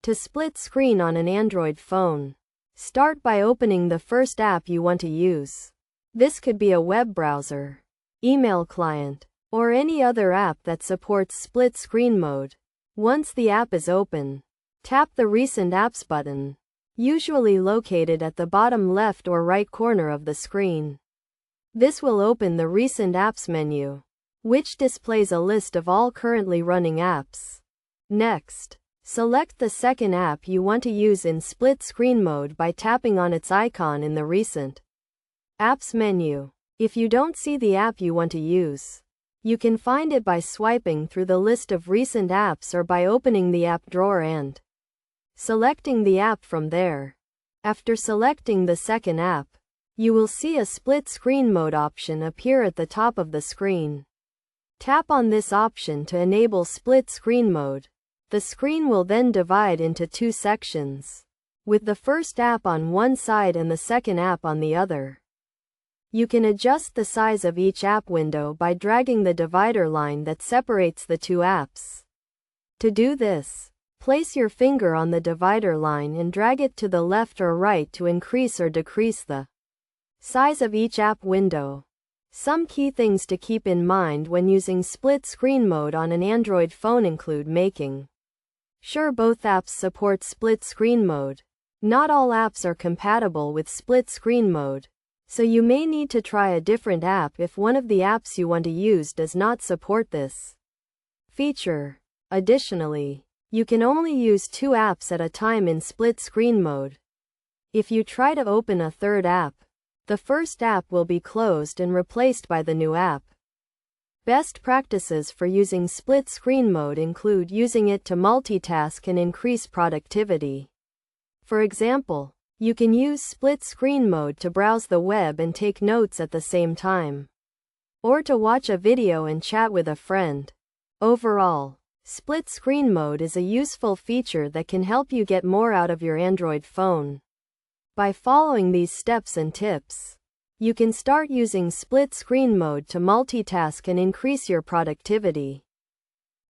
To split screen on an Android phone, start by opening the first app you want to use. This could be a web browser, email client, or any other app that supports split screen mode. Once the app is open, tap the Recent Apps button, usually located at the bottom left or right corner of the screen. This will open the Recent Apps menu, which displays a list of all currently running apps. Next, select the second app you want to use in split screen mode by tapping on its icon in the Recent Apps menu. If you don't see the app you want to use, you can find it by swiping through the list of recent apps or by opening the app drawer and selecting the app from there. After selecting the second app, you will see a split screen mode option appear at the top of the screen. Tap on this option to enable split screen mode. The screen will then divide into two sections, with the first app on one side and the second app on the other. You can adjust the size of each app window by dragging the divider line that separates the two apps. To do this, place your finger on the divider line and drag it to the left or right to increase or decrease the size of each app window. Some key things to keep in mind when using split screen mode on an Android phone include making sure both apps support split screen mode. Not all apps are compatible with split screen mode, so you may need to try a different app if one of the apps you want to use does not support this feature. Additionally, you can only use two apps at a time in split screen mode. If you try to open a third app, the first app will be closed and replaced by the new app. Best practices for using split screen mode include using it to multitask and increase productivity. For example, you can use split screen mode to browse the web and take notes at the same time, or to watch a video and chat with a friend. Overall, split screen mode is a useful feature that can help you get more out of your Android phone. By following these steps and tips, you can start using split screen mode to multitask and increase your productivity.